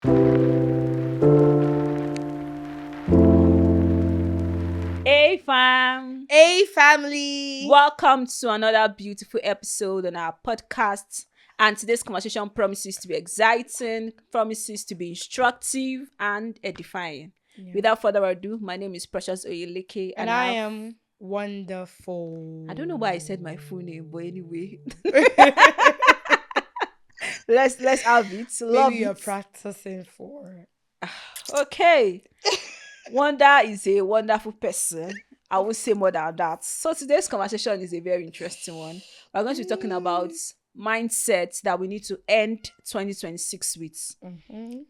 Hey fam, Hey family. welcome to another beautiful episode on our podcast. And today's conversation promises to be exciting, promises to be instructive and edifying. Yeah. Without further ado, my name is Precious Oyeleke, And I am wonderful. I don't know why I said my full name, but anyway, let's have it. Love Maybe you're it. practicing for. Okay. Wanda is a wonderful person. I will say more than that. So today's conversation is a very interesting one. We're going to be talking about mindsets that we need to end 2026 with.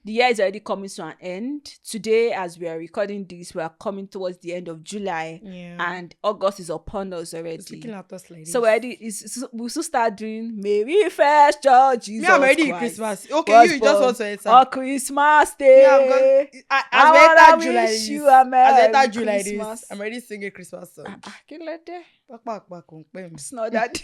The year is already coming to an end. Today, as we are recording this, we are coming towards the end of July, and August is upon us already. It's looking at us like this. So we'll still start doing Merry First Church Jesus Me, I'm already in Christ Christmas. Okay, was you just born want to enter. on Christmas Day. Yeah, because as we wanna enter July, wish this, you a as we Merry enter July, Christmas. this, I'm already singing Christmas song. It's not that.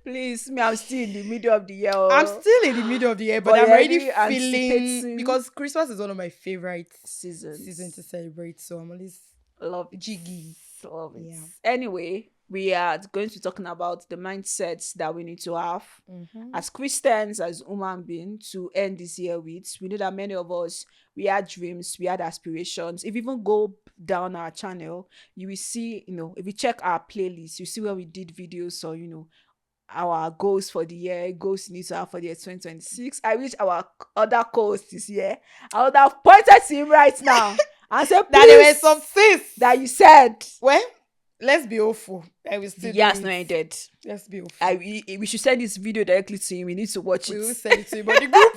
Please, me, I'm still in the middle of the year. I'm still in the middle of the year, but I'm already feeling anticipating because Christmas is one of my favorite season to celebrate. So I'm always love it. jiggy. Love it. Yeah. Anyway, we are going to be talking about the mindsets that we need to have as Christians, as human beings, to end this year with. We know that many of us, we had dreams, we had aspirations. If you even go down our channel, you will see, if you check our playlist, you see where we did videos or, our goals for the year, goals we need to have for the year 2026. I wish our other co-host is here. I would have pointed to him right now and said, That there were please, some things that you said. Well, let's be hopeful. I will still Yes, do no, it. I did. Let's be hopeful. We should send this video directly to him. We need to watch We will it. send it to you, but the group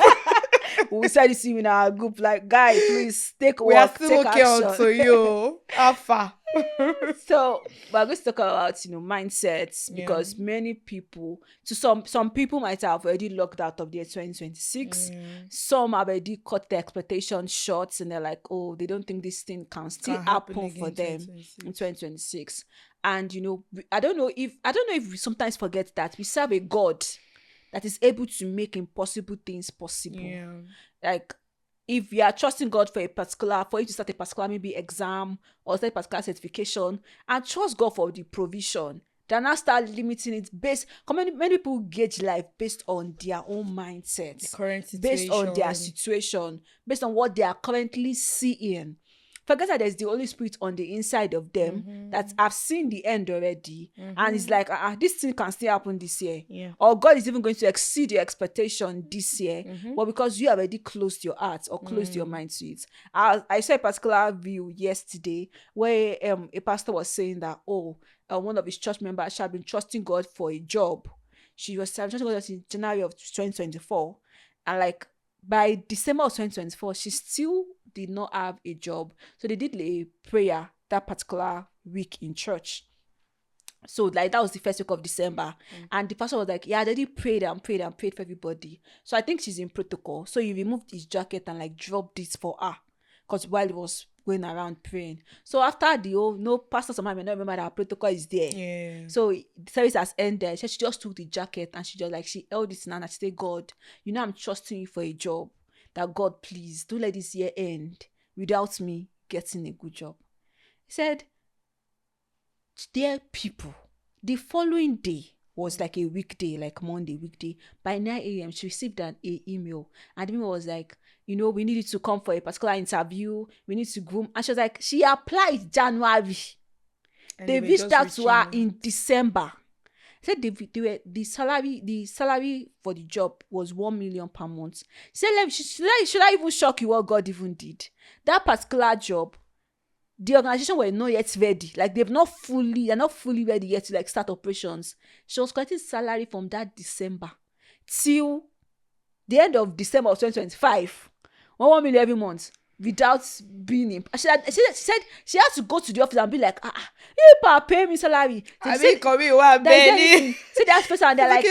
We will send it to him in our group. Like, guys, please take we are work, still take okay action. on to you. Alpha. So we're going to talk about mindsets, because many people, some people might have already locked out of the year 2026. Some have already cut their expectations short, and they're like, oh, they don't think this thing can still happen for them in 2026. And I don't know if we sometimes forget that we serve a God that is able to make impossible things possible. Like, if you are trusting God for you to start a particular maybe exam or start a particular certification, and trust God for the provision, then now start limiting it based. Many people gauge life based on their own mindset, The current situation. based on their situation, based on what they are currently seeing. Forget that there's the Holy Spirit on the inside of them that have seen the end already, and it's like, this thing can still happen this year, or God is even going to exceed your expectation this year, but because you have already closed your heart or closed your mind to it. I saw a particular view yesterday where a pastor was saying that one of his church members had been trusting God for a job. She was trusting God in January of 2024, and like by December of 2024, she still did not have a job. So they did a prayer that particular week in church. So like that was the first week of December. And the pastor was like, yeah, they did prayed for everybody. So I think she's in protocol. So he removed his jacket and like dropped this for her, because while he was going around praying. So after the pastor somehow may not remember that her protocol is there. So the service has ended. She just took the jacket and she held it in her and she said, God, I'm trusting you for a job. That God, please don't let this year end without me getting a good job. He said, dear people, the following day was like a weekday, like Monday weekday. By 9 a.m. she received an email, and the email was like, we need you to come for a particular interview. We need to groom. And she was like, she applied January. They reached out to her in December. Said the salary for the job was 1 million per month. Said, should I even shock you what God even did? That particular job, the organization were not yet ready. Like they're not fully ready yet to like start operations. She was collecting salary from that December till the end of December of 2025. 1 million every month. Without being in, she said she had to go to the office and be like, you pay me salary. I mean, come here, what Benny? See that person, and they're like,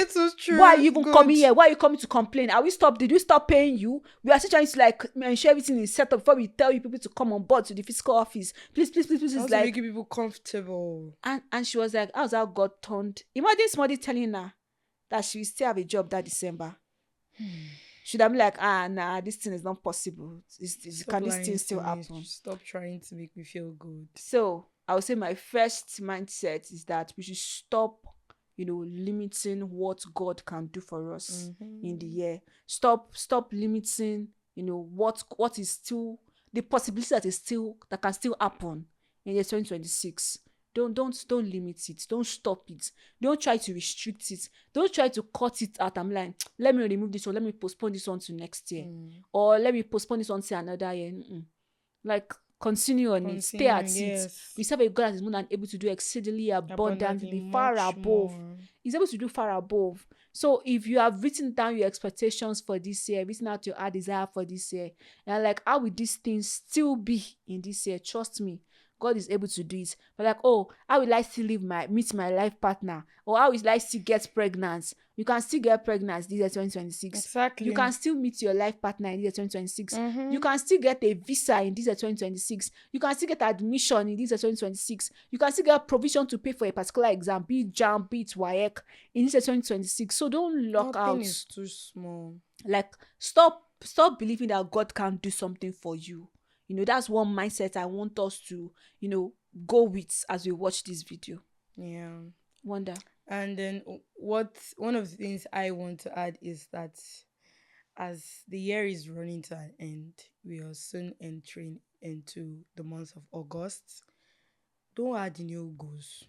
why are you even coming here? Why are you coming to complain? Did we stop paying you? We are still trying to like ensure everything is set up before we tell you people to come on board to the fiscal office. Please. It's like making people comfortable. And she was like, how's how God turned? Imagine somebody telling her that she will still have a job that December. Should I be like, nah, this thing is not possible. Stop Can this thing lying to still me. happen? Stop trying to make me feel good. So I would say my first mindset is that we should stop, limiting what God can do for us in the Mm-hmm. year. Stop limiting, what is still the possibility that can still happen in the 2026. Don't limit it. Don't stop it. Don't try to restrict it. Don't try to cut it out. I'm like, let me remove this one. Let me postpone this one to next year, Mm. or let me postpone this one to another year. Mm-mm. Like, continue on it, stay Continue, at it. yes. We serve a God that is more than able to do exceedingly Abundantly, abundantly, far much above. more. He's able to do far above. So if you have written down your expectations for this year, written out your heart desire for this year, and like, how will these things still be in this year? Trust me, God is able to do it. But like, oh, how will I still meet my life partner? Or how will I still get pregnant? You can still get pregnant this year 2026. You Exactly. can still meet your life partner in this year 2026. You Mm-hmm. can still get a visa in this year 2026. You can still get admission in this year 2026. You can still get provision to pay for a particular exam, be it JAMB, be it WAEC, in this year 2026. So don't lock Nothing out. is too small. Like, stop believing that God can't do something for you. That's one mindset I want us to, go with as we watch this video. Yeah. Wonder. And then what one of the things I want to add is that as the year is running to an end, we are soon entering into the month of August. Don't add new goals.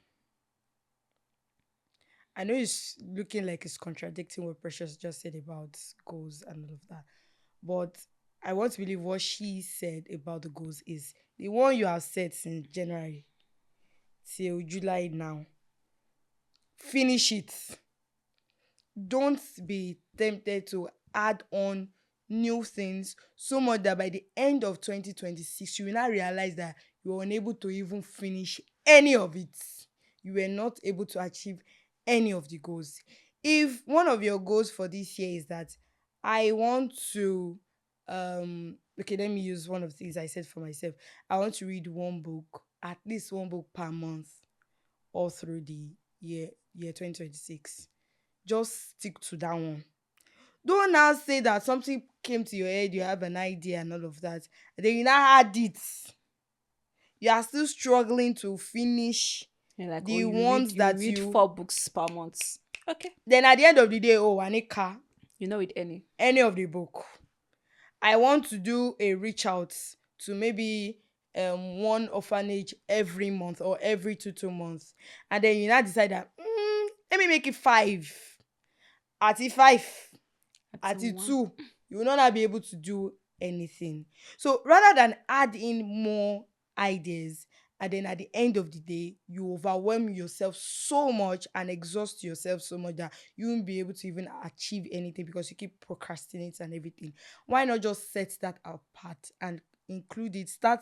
I know it's looking like it's contradicting what Precious just said about goals and all of that. But I want to believe what she said about the goals is the one you have set since January till July now. Finish it. Don't be tempted to add on new things so much that by the end of 2026 you will not realize that you were unable to even finish any of it. You were not able to achieve any of the goals. If one of your goals for this year is that I want to okay, let me use one of the things I said for myself. I want to read one book, at least one book per month, all through the year 2026. Just stick to that one. Don't now say that something came to your head, you have an idea and all of that, and then you now had it. You are still struggling to finish And like, oh, the you read ones you that read you. 4 books per month. Okay. Then at the end of the day, oh, I need car, With any of the book. I want to do a reach out to maybe one orphanage every month or every two months, and then you now decide that let me make it five. At the five, at the one. two, you will not be able to do anything. So rather than add in more ideas, and then at the end of the day you overwhelm yourself so much and exhaust yourself so much that you won't be able to even achieve anything because you keep procrastinating and everything, why not just set that apart and include it? Start,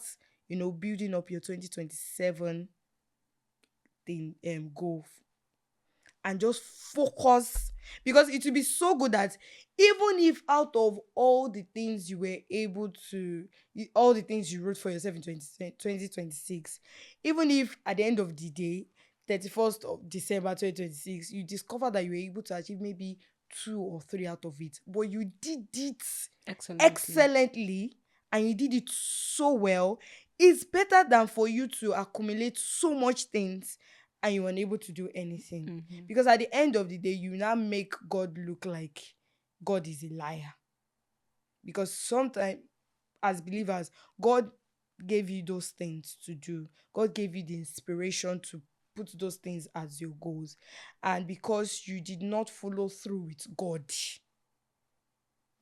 building up your 2027 thing, goal, and just focus, because it will be so good that even if out of all the things you were able to all the things you wrote for yourself in 2026, even if at the end of the day, 31st of December 2026, you discover that you were able to achieve maybe two or three out of it, but you did it Excellently. excellently and you did it so well, it's better than for you to accumulate so much things and you were unable to do anything. Mm-hmm. Because at the end of the day, you now make God look like God is a liar. Because sometimes, as believers, God gave you those things to do, God gave you the inspiration to put those things as your goals. And because you did not follow through with God,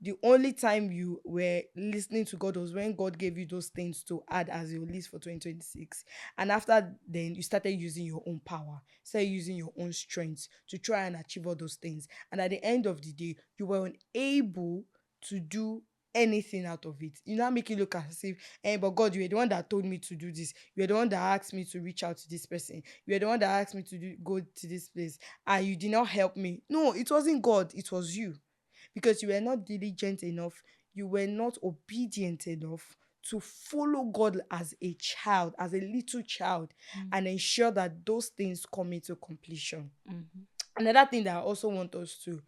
the only time you were listening to God was when God gave you those things to add as your list for 2026. And after then, you started using your own power, started using your own strength to try and achieve all those things. And at the end of the day, you were unable to do anything out of it. You now make it look as if, but God, you were the one that told me to do this. You were the one that asked me to reach out to this person. You were the one that asked me to go to this place. And you did not help me. No, it wasn't God. It was you, because you were not diligent enough, you were not obedient enough to follow God as a child, as a little child, and ensure that those things come into completion. Mm-hmm. Another thing that I also want us to,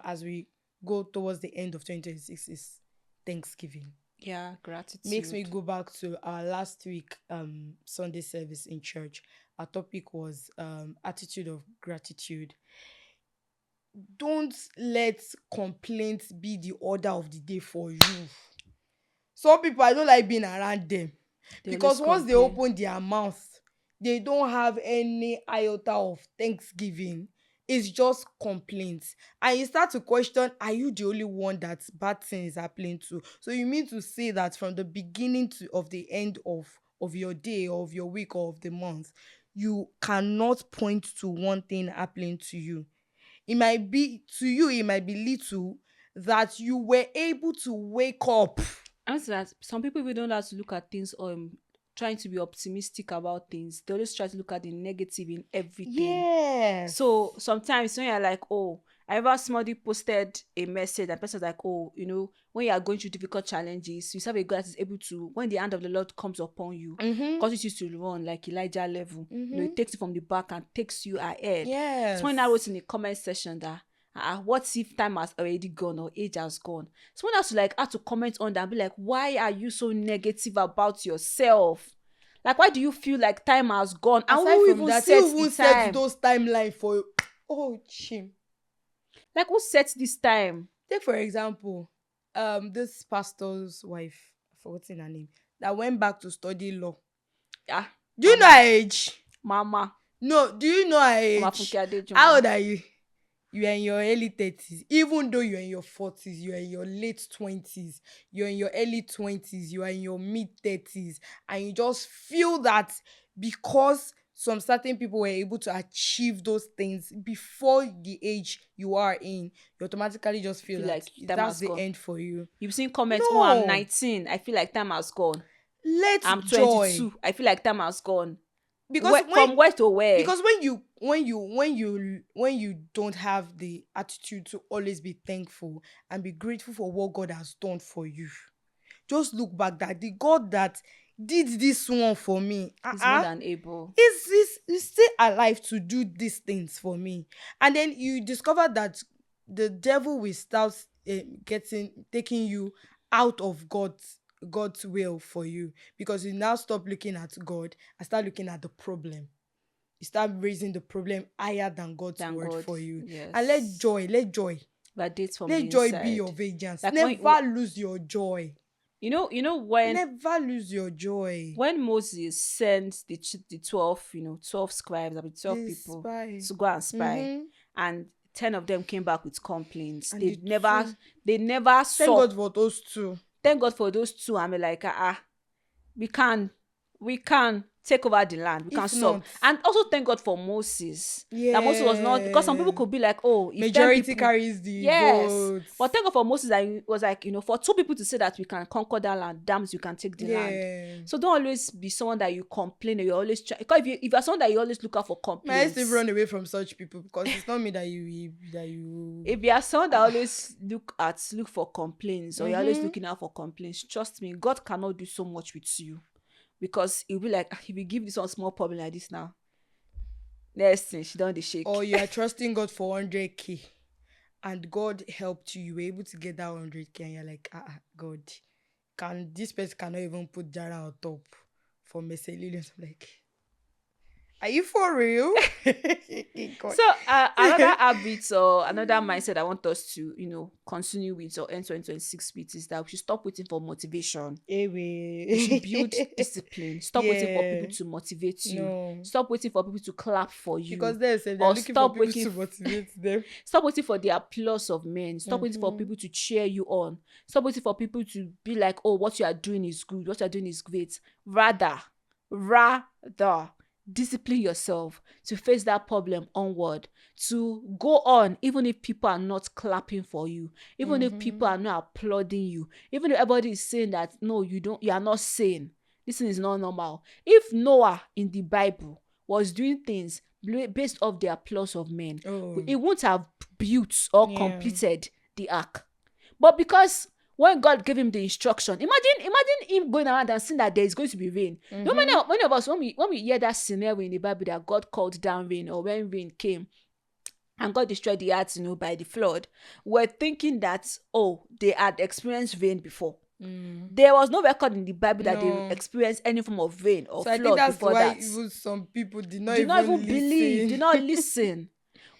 as we go towards the end of 2026 is Thanksgiving. Yeah, gratitude. Makes me go back to our last week Sunday service in church. Our topic was attitude of gratitude. Don't let complaints be the order of the day for you. Some people, I don't like being around them because once they open their mouth, they don't have any iota of thanksgiving. It's just complaints. And you start to question, are you the only one that bad things is happening to? So you mean to say that from the beginning of the end of your day, or of your week, or of the month, you cannot point to one thing happening to you. It might be to you, it might be little that you were able to wake up. Answer that some people even don't like to look at things trying to be optimistic about things. They always try to look at the negative in everything. Yes. So sometimes when you're like, oh, I ever somebody posted a message and the person's like, oh, you know, when you are going through difficult challenges, you have a God that is able to, when the hand of the Lord comes upon you, because it used to run like Elijah level, you know, it takes you from the back and takes you ahead. Yes. Someone I wrote in the comment section that what if time has already gone or age has gone? Someone else like had to comment on that and be like, why are you so negative about yourself? Like, why do you feel like time has gone? And aside who from even that, sets who the set time? those timeline for you? Oh, chim. Like, who sets this time? Take for example, this pastor's wife, I've forgotten her name, that went back to study law. Yeah. Do you know her age? Mama. No, do you know her age? How old are you? You are in your early 30s. Even though you're in your 40s, you're in your late 20s, you're in your early 20s, you are in your mid 30s, and you just feel that because some certain people were able to achieve those things before the age you are in, you automatically just feel like that that's the end for you. You've seen comments, No. oh, I'm 19. I feel like time has gone. I'm 22. Joy. I feel like time has gone. Because from where to where? Because when you don't have the attitude to always be thankful and be grateful for what God has done for you, just look back that the God that did this one for me is more than able. Is still alive to do these things for me. And then you discover that the devil will start taking you out of God's will for you, because you now stop looking at God and start looking at the problem. You start raising the problem higher than God's word for you. Yes. And let joy let joy be your vengeance. Like never lose your joy. You know when never lose your joy. When Moses sent the 12 scribes, 12 people to go and spy, and 10 of them came back with complaints. And they never saw. Thank God for those two. Thank God for those two. I'm like, we can take over the land. We can solve. And also thank God for Moses. Yeah. That Moses was not, because some people could be like, oh, if majority carries the votes. But thank God for Moses that it was like, for 2 people to say that we can conquer that land, damn, you can take the land. So don't always be someone that you complain or you always try. Because if you're someone that you always look out for complaints, I still run away from such people, because it's not me that you. If you are someone that always look for complaints, or you're always looking out for complaints, trust me, God cannot do so much with you. Because it'll be like, if you give this one small problem like this now, next thing she done the shake. Or you are trusting God for 100K, and God helped you. You were able to get that 100K, and you're like, God, this person cannot even put Jara on top for miscellaneous. I'm like, are you for real? So another habit or another mindset I want us to continue with or end 2026 with is that we should stop waiting for motivation. We should build discipline. Stop waiting for people to motivate you. No. Stop waiting for people to clap for you. Because they're looking for people to motivate them. Stop waiting for the applause of men. Stop waiting for people to cheer you on. Stop waiting for people to be like, oh, what you are doing is good. What you are doing is great. Rather discipline yourself to face that problem onward, to go on even if people are not clapping for you, even if people are not applauding you, even if everybody is saying that no, you are not sane, this thing is not normal. If Noah in the Bible was doing things based off the applause of men, he wouldn't have built or completed the ark. But because when God gave him the instruction, imagine him going around and seeing that there is going to be rain. No, many of us, when we hear that scenario in the Bible that God called down rain, or when rain came, and God destroyed the earth, by the flood, were thinking that, oh, they had experienced rain before. There was no record in the Bible that they No. experienced any form of rain or So I think flood that's before why that. even some people did not Did not even even believe, listen. did not listen.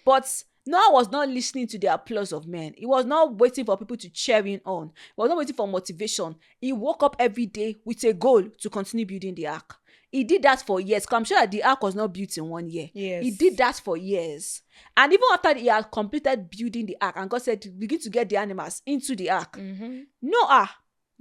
But Noah was not listening to the applause of men. He was not waiting for people to cheer him on. He was not waiting for motivation. He woke up every day with a goal to continue building the ark. He did that for years. Because I'm sure that the ark was not built in 1 year. Yes. He did that for years. And even after he had completed building the ark, and God said, begin to get the animals into the ark. Noah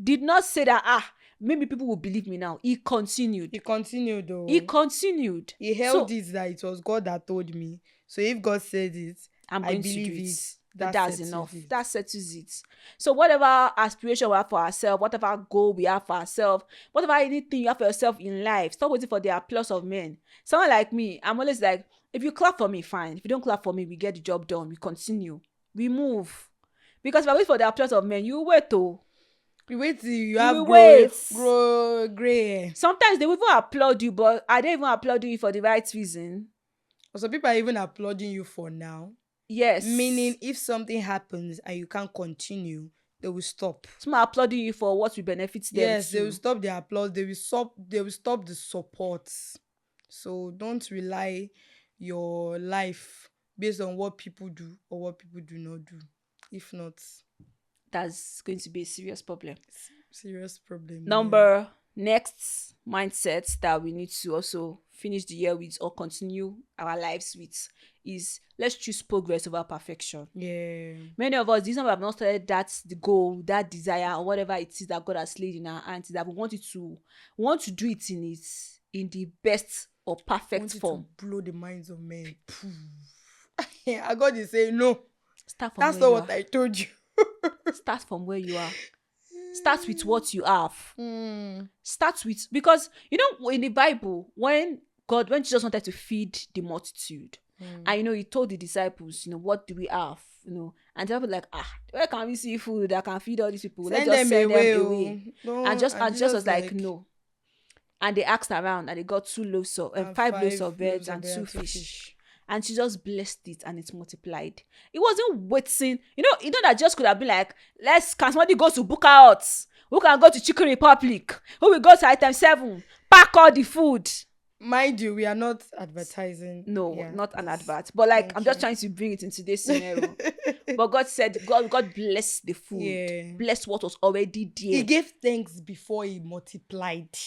did not say that, maybe people will believe me now. He continued. He continued though. He continued. He held it that it was God that told me. So if God said it, I going to believe do it. it. That's enough. That settles it. So whatever aspiration we have for ourselves, whatever goal we have for ourselves, whatever anything you have for yourself in life, stop waiting for the applause of men. Someone like me, I'm always like, if you clap for me, fine. If you don't clap for me, we get the job done. We continue. We move. Because if I wait for the applause of men, you wait oh. You wait till you You have will wait. grow gray hair. Sometimes they will even applaud you, but are they even applauding you for the right reason? Some people are even applauding you for now. Yes. Meaning if something happens and you can't continue, they will stop. Some are applauding you for what will benefit them. Yes, too. they will stop the applause. They will stop the support. So don't rely your life based on what people do or what people do not do. If not, that's going to be a serious problem. Serious problem. Next mindset that we need to also finish the year with or continue our lives with is let's choose progress over perfection. Yeah. Many of us, this time we have not started the goal, that desire, or whatever it is that God has laid in our hands, that we want to do it in the best or perfect form. To blow the minds of men. And God is saying no. That's not what I told you. Start from where you are. Start with what you have. Start with, because in the Bible, when Jesus wanted to feed the multitude, and he told the disciples, what do we have? And they were like, where can we see food that can feed all these people? Let's just send them away. And Jesus was like, no. And they asked around, and they got 5 loaves of bread and 2 fish. And Jesus blessed it, and it multiplied. It wasn't waiting. That just could have been like, can somebody go to Booker Hut? Who can go to Chicken Republic? Who will go to Item 7? Pack all the food. Mind you, we are not advertising. No, not an advert. But I'm just trying to bring it into this scenario. But God said, God blessed the food. Yeah. Blessed what was already there. He gave thanks before he multiplied.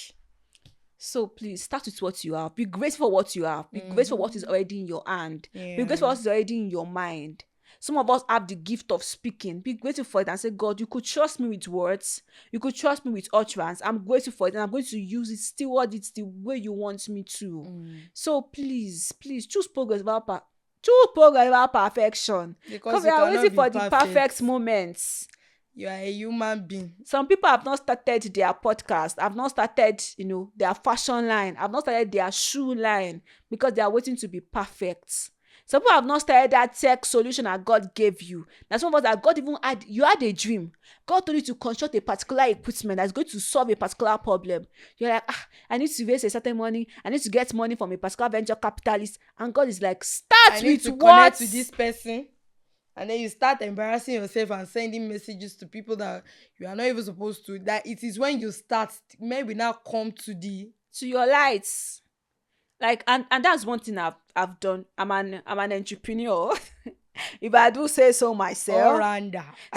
So please start with what you have. Be grateful for what you have. Be grateful for what is already in your hand. Yeah. Be grateful for what is already in your mind. Some of us have the gift of speaking. Be grateful for it and say, God, you could trust me with words. You could trust me with utterance. I'm grateful for it, and I'm going to use it, steward it the way you want me to. So please choose progress over perfection. Because we are waiting for the perfect moments. You are a human being. Some people have not started their podcast, have not started, their fashion line, have not started their shoe line because they are waiting to be perfect. Some people have not started that tech solution that God gave you. That's one of us that God even you had a dream. God told you to construct a particular equipment that's going to solve a particular problem. You're like, I need to raise a certain money. I need to get money from a particular venture capitalist. And God is like, I need to connect with this person. And then you start embarrassing yourself and sending messages to people that you are not even supposed to. That it is when you start, maybe now come to your lights. And that's one thing I've done. I'm an entrepreneur. If I do say so myself.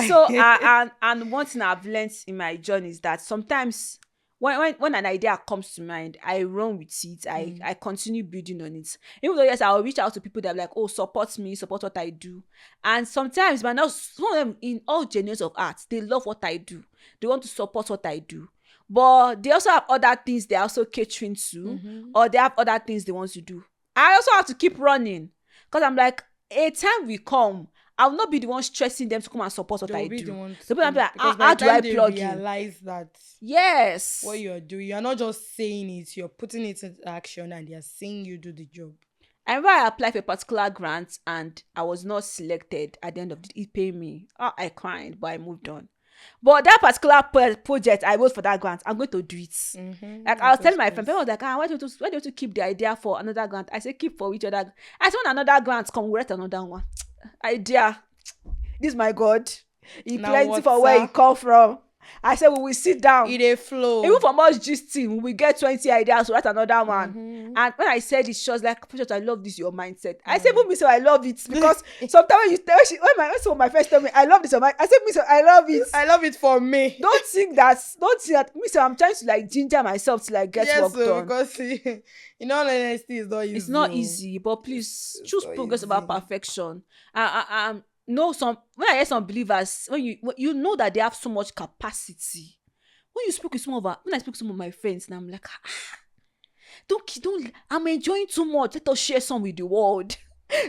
So and one thing I've learned in my journey is that sometimes when an idea comes to mind, I run with it. I continue building on it. Even though, yes, I'll reach out to people that are like, oh, support me, support what I do. And sometimes, but not some of them, in all genres of art, they love what I do. They want to support what I do. But they also have other things they're also catering to, or they have other things they want to do. I also have to keep running, because I'm like, a time will come, I will not be the one stressing them to come and support what I do. So people are like, how do I plug in? Realize that yes, what you're doing, you're not just saying it, you're putting it into action, and they're seeing you do the job. I remember I applied for a particular grant and I was not selected. At the end of it paid me. I cried, but I moved on. But that particular project I wrote for that grant, I'm going to do it. I was telling my friend, people was like, why don't you keep the idea for another grant? I said, keep for each other. I said, when another grant come, we'll write another one. idea. This my God. He Now plenty for where he water, come from. I said we will sit down. it a flow. Even from us gisting, we get 20 ideas to write another one. Mm-hmm. And when I said it, she was like, Precious, I love this your mindset. I said, me so I love it because sometimes when you tell when some of my friends tell me I love this your mind, I said, me so I love it. I love it for me. Don't think that me so I'm trying to like ginger myself to like get Yes, work done. because in all honesty, it's not easy. It's not easy, but please choose not progress easy. over perfection. Know some when I hear some believers, when you know that they have so much capacity. When you speak with when I speak to some of my friends, and I'm like, don't, I'm enjoying too much. Let us share some with the world.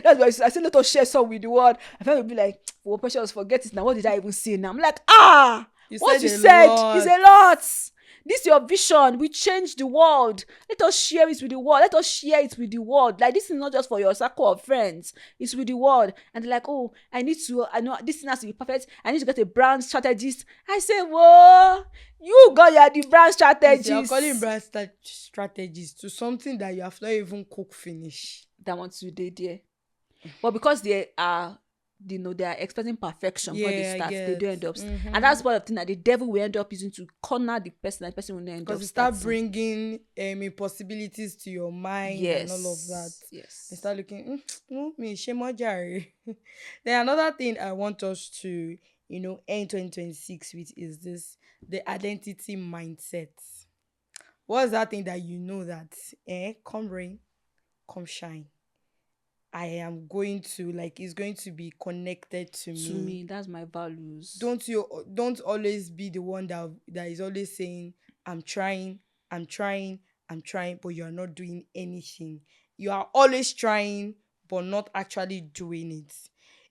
That's why I said, let us share some with the world. My friend will be like, well, Precious, forget it now. What did I even say now? I'm like, what you said is a lot. This your vision. We change the world. Let us share it with the world. Let us share it with the world. Like, this is not just for your circle of friends. It's with the world. And they're like, oh, I know this thing has to be perfect. I need to get a brand strategist. I say, whoa, you got the brand strategist. You're calling brand strategies to something that you have not even cooked finish. That wants to do there. But because they are, they are expecting perfection when they start, they do end up. Mm-hmm. And that's one of the things that the devil will end up using to corner the person, and the person will end up. Because you start bringing impossibilities to your mind and all of that. Yes. You start looking, Then another thing I want us to, end 2026 with is the identity mindset. What's that thing that you know that, come rain, come shine, I am going to, it's going to be connected to me. To me, that's my values. Don't always be the one that is always saying, I'm trying, but you're not doing anything. You are always trying, but not actually doing it.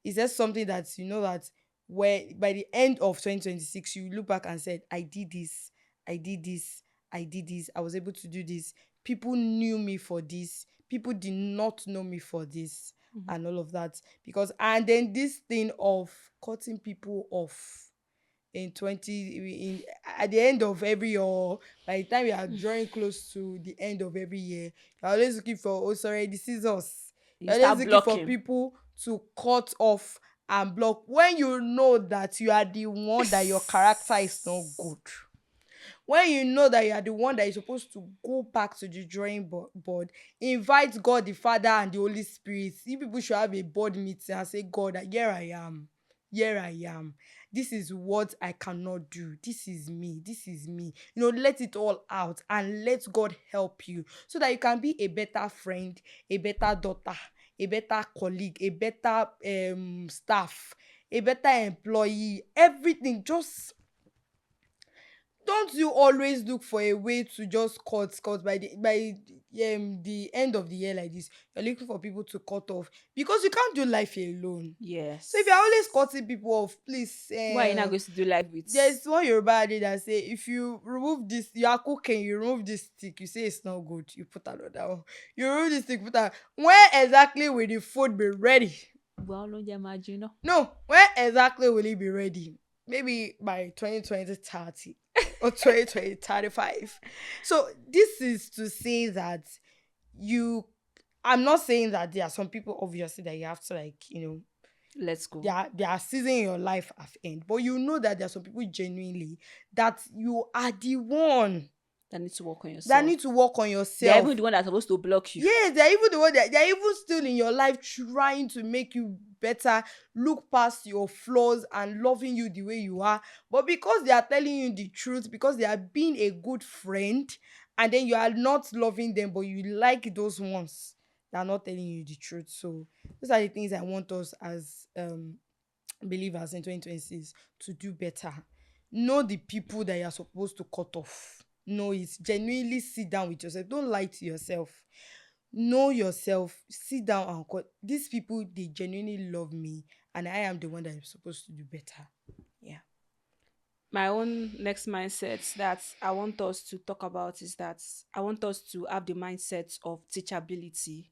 Is there something that you know that where by the end of 2026, you look back and said, I did this, I was able to do this. People knew me for this. People did not know me for this, and all of that. And then this thing of cutting people off at the end of every year, by the time you are drawing close to the end of every year, you're always looking for, this is us. You're always looking for people to cut off and block when you know that you are the one that your character is not good. When you know that you are the one that is supposed to go back to the drawing board, invite God the Father and the Holy Spirit. You people should have a board meeting and say, God, here I am. This is what I cannot do. This is me. Let it all out and let God help you so that you can be a better friend, a better daughter, a better colleague, a better staff, a better employee. Everything. Just don't you always look for a way to just cut by the end of the year like this. You're looking for people to cut off because you can't do life alone. Yes. So if you're always cutting people off, please. Why are you not going to do life with? There's one Yoruba that say, if you remove this, you are cooking, you remove this stick, you say it's not good, you put another one. You remove this stick, put that. When exactly will the food be ready? Well, no, when exactly will it be ready? Maybe by 2020, 30 or 2020, 35. So this is to say that I'm not saying that there are some people obviously that you have to let's go. They are season your life at end. But you know that there are some people genuinely that you are the one that need to work on yourself. They're even the one that's supposed to block you. Yes, they're even the one they're even still in your life trying to make you better, look past your flaws and loving you the way you are. But because they are telling you the truth, because they are being a good friend, and then you are not loving them, but you like those ones that are not telling you the truth. So those are the things I want us as believers in 2026 to do better. Know the people that you're supposed to cut off. Know it. Genuinely sit down with yourself. Don't lie to yourself. Know yourself. Sit down and cut. These people, they genuinely love me, and I am the one that is supposed to do better. Yeah. My own next mindset that I want us to talk about is that I want us to have the mindset of teachability.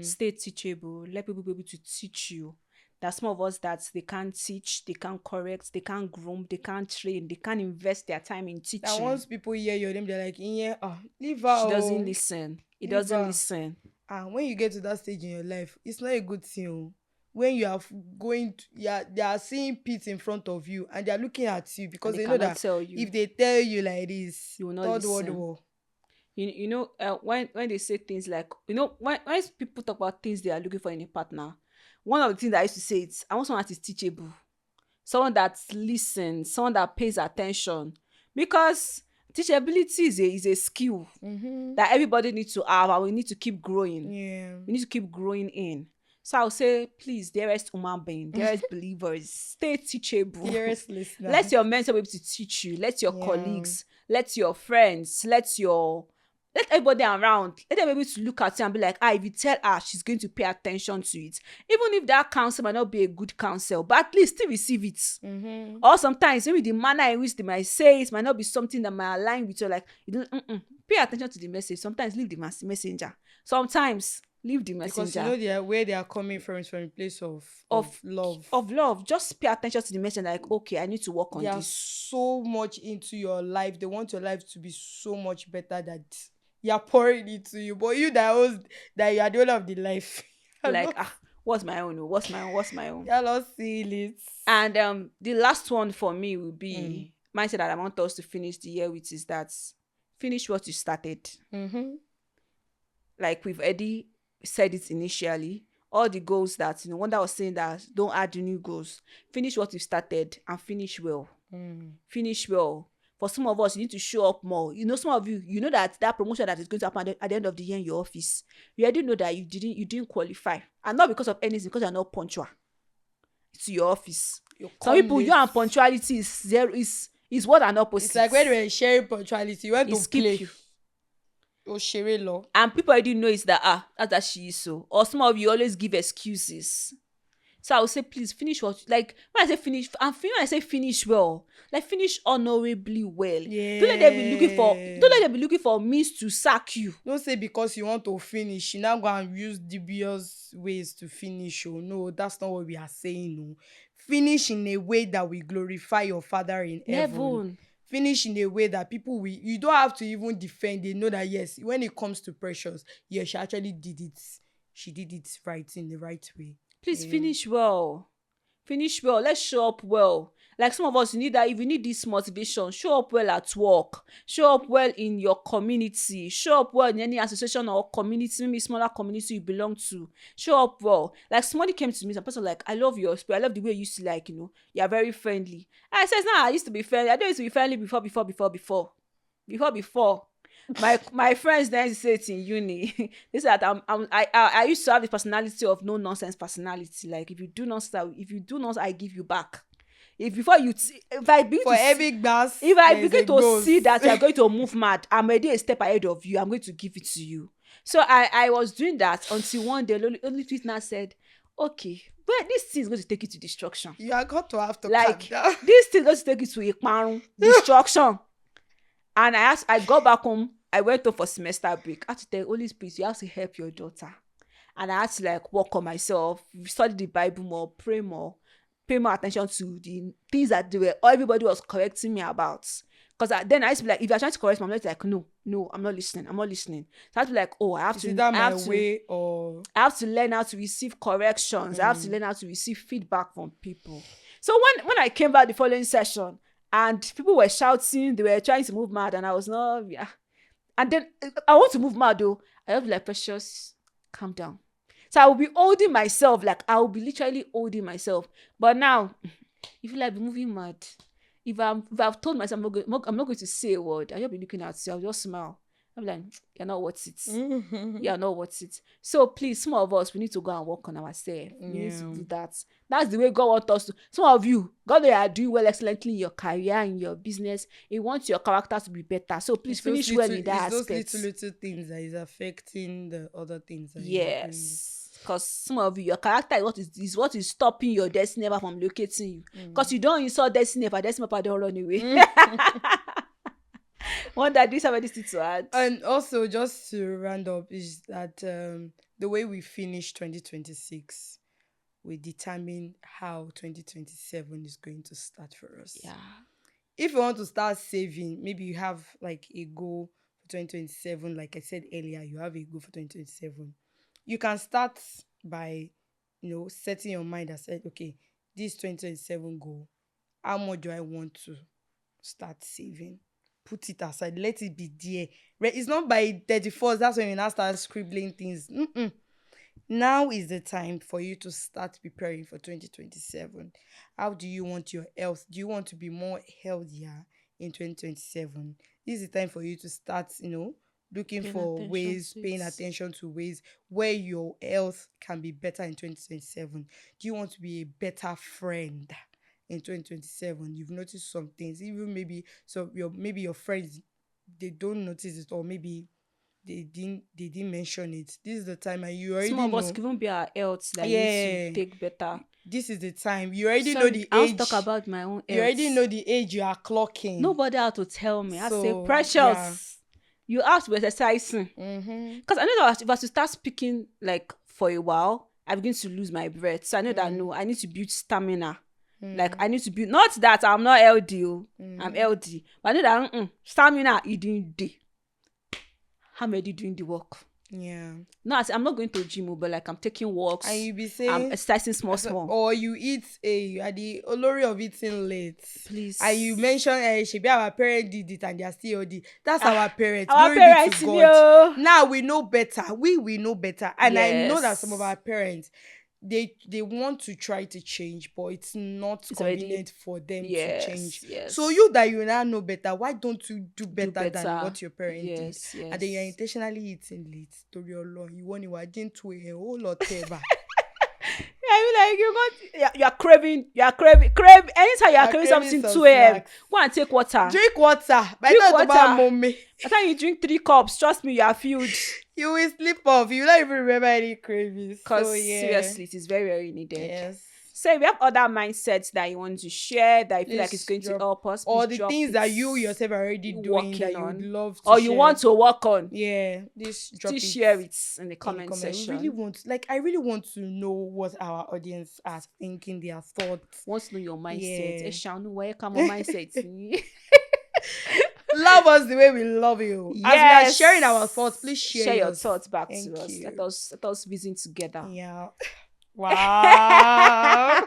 Stay teachable. Let people be able to teach you. There's some of us that they can't teach, they can't correct, they can't groom, they can't train, they can't invest their time in teaching. And once people hear your name, they're like, leave her. She doesn't listen. He doesn't listen. And when you get to that stage in your life, it's not a good thing. when you are going to, yeah, they are seeing pit in front of you and they are looking at you And because they they know cannot that tell you. if they tell you like this, You will not third world listen. war. When they say things like, when people talk about things they are looking for in a partner, one of the things that I used to say is, I want someone that is teachable, someone that listens, someone that pays attention, because teachability is a skill Mm-hmm. that everybody needs to have, and we need to keep growing. Yeah. We need to keep growing in. So I'll say, please, dearest human being, dearest believers, stay teachable. Dearest Let listeners. your mentor be able to teach you. Let your Yeah. colleagues, let your friends, let everybody around, let them be able to look at you and be like, if you tell her, she's going to pay attention to it. Even if that counsel might not be a good counsel, but at least still receive it. Mm-hmm. Or sometimes maybe the manner in which they might say it might not be something that might align with you. Like, you don't pay attention to the message. Sometimes leave the messenger. Sometimes leave the Because messenger where they are coming from is from a place of of love. of love. Just pay attention to the message. Like, okay, I need to work They on are this. so much into your life. They want your life to be so much better that you're pouring into you. But you that you are the owner of the life. You're Like, not, what's my own? What's my own? What's my own? you're not seeing it. And the last one for me will Mm. be mindset that I want us to finish the year with, is that finish what you started. Mm-hmm. Like we've already said it initially, all the goals that, Wanda was saying, that don't add new goals. Finish what you started and finish well. Mm. Finish well. For some of us, you need to show up more. Some of you, that promotion that is going to happen at the end of the year in your office, you already know that you didn't qualify, and not because of anything, because you're not punctual to your office. You Some come people, late. your punctuality is zero, is what an opposite. It's like when we were sharing punctuality, you went to skip play. you. Oshere law. And people already know it's that that's that she is so. Or some of you always give excuses. So I would say, please finish what, like, when I say finish, and when I say finish well, like finish honorably well. Yeah. Don't let them be looking for means to sack you. Don't say because you want to finish, you now go and use dubious ways to finish. Oh no, that's not what we are saying. No. Finish in a way that will glorify your Father in heaven. Heaven. Finish in a way that people will, you don't have to even defend. They know that yes, when it comes to Precious, yes, she actually did it. She did it right, in the right way. Please Yeah. finish well. Finish well. Let's show up well. Like some of us, you need that. If you need this motivation, show up well at work. Show up well in your community. Show up well in any association or community, maybe smaller community you belong to. Show up well. Like somebody came to me, some person like, I love your spirit. I love the way you used to, like, you are very friendly. And I said, nah, I used to be friendly. I don't used to be friendly before. My friends then say it in uni. They said that I used to have the personality of no nonsense personality. Like, if you do nonsense, I give you back. If I begin For to every glass, if I there is begin a to ghost. see that you are going to move mad, I'm already a step ahead of you. I'm going to give it to you. So I was doing that until one day only tweet now said, okay, but this thing is going to take you to destruction. You are going to have to Like, calm down. this thing is going to take you to a destruction. And I got back home. I went off for semester break. I had to tell Holy Spirit, you have to help your daughter. And I had to like work on myself, study the Bible more, pray more, pay more attention to the things that everybody was correcting me about. Because then I used to be like, if you're trying to correct me, I'm like, no, I'm not listening. So I had to be like, oh, Is it that my way or I have to learn how to receive corrections. I have to learn how to receive feedback from people. So when I came back the following session and people were shouting, they were trying to move mad, and I was not, yeah. And then I want to move mad though. I have to be like, Precious, calm down. So I will be holding myself, like I will be literally holding myself. But now, if you like be moving mad, if I've told myself I'm not going to say a word, I'll just be looking at you, I'll just smile. I'm like, you're not worth it. You're not worth it. So please, some of us, we need to go and work on ourselves. We need to do that. That's the way God wants us to. Some of you, God, you are doing well excellently in your career, in your business. He wants your character to be better. So please finish well in that aspect. It's those little things that is affecting the other things that yes. Because some of you, your character is what is stopping your destiny ever from locating you. Because you don't insult destiny ever, destiny ever don't run away. Wonder, do you have anything to add? And also, just to round up, is that the way we finish 2026 will determine how 2027 is going to start for us. Yeah. If you want to start saving, maybe you have like a goal for 2027. Like I said earlier, you have a goal for 2027. You can start by, setting your mind aside, okay, this 2027 goal, how much do I want to start saving? Put it aside, let it be there. It's not by 31st, that's when you now start scribbling things. Now is the time for you to start preparing for 2027. How do you want your health? Do you want to be more healthier in 2027? This is the time for you to start, looking for ways, paying attention to ways where your health can be better in 2027. Do you want to be a better friend in 2027? You've noticed some things, even maybe your friends, they don't notice it, or maybe they didn't mention it. This is the time, and you already know. Some of us even be our health that needs to take better. This is the time. You already know the age. I want to talk about my own health. You already know the age you are clocking. Nobody had to tell me. I say, Precious, you have to be exercising. Because I know that if I was to start speaking like for a while, I begin to lose my breath. So I know that I need to build stamina. Like I need to build, not that I'm not LD, I'm LD, but I know that stamina is doing day. I'm already doing the work. Yeah. No, I'm not going to gym, but like I'm taking walks. And you be saying I'm exercising small. Or you eat you are the olori of eating late. Please. And you mentioned she be our parents did it and they are still OD. That's our parents. Our Glory parents, be to God. Now we know better. We know better. And yes. I know that some of our parents, they want to try to change, but it's not convenient for them to change. Yes. So you now know better, why don't you do better than what your parents did? Yes. And then you're intentionally eating late. To your long, you want to into a whole lot ever. You're craving. Anytime you're craving something 2 a.m., go and take water. Drink water. By the time you drink 3 cups, trust me, you are filled. You will sleep off. You will not even remember any cravings. Because seriously, it is very, very needed. Yes. So if you have other mindsets that you want to share, that you feel like it's going to help us, or the things that you yourself are already doing that you would love to or share. you want to work on, still share it in the comment section. I really want to know what our audience are thinking, their thoughts. Want to know your mindset. Where come on mindset? Love us the way we love you. Yes. As we are sharing our thoughts, please share your thoughts back Thank to us. you. Let us vision together. Yeah. Wow.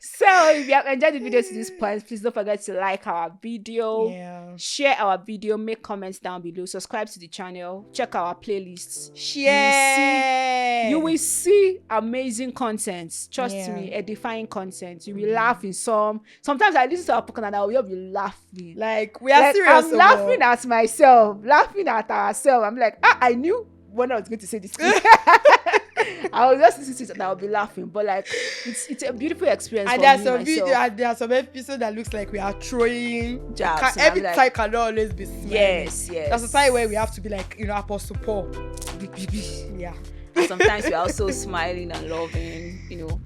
So if you have enjoyed the video to this point, please don't forget to like our video, share our video, make comments down below, subscribe to the channel, check our playlists, share. You will see amazing content. Trust me, edifying content. You will laugh in some. Sometimes I listen to our podcast and I will be laughing. Like we are serious. I'm laughing at myself, laughing at ourselves. I'm like, I knew when I was going to say this thing. I was just listening to it and I'll be laughing, but like it's a beautiful experience. And there are some episodes that looks like we are throwing jabs. Every time cannot always be smiling. Yes. That's the time where we have to be like, Apostle Paul. Yeah. And sometimes we're also smiling and loving,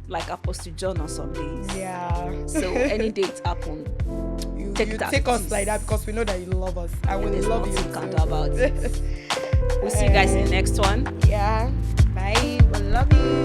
like Apostle John on some days. Yeah. So any day it happen, you take us like that because we know that you love us and we love you. Can't do about it. We'll see you guys in the next one. Yeah. Bye. We love you.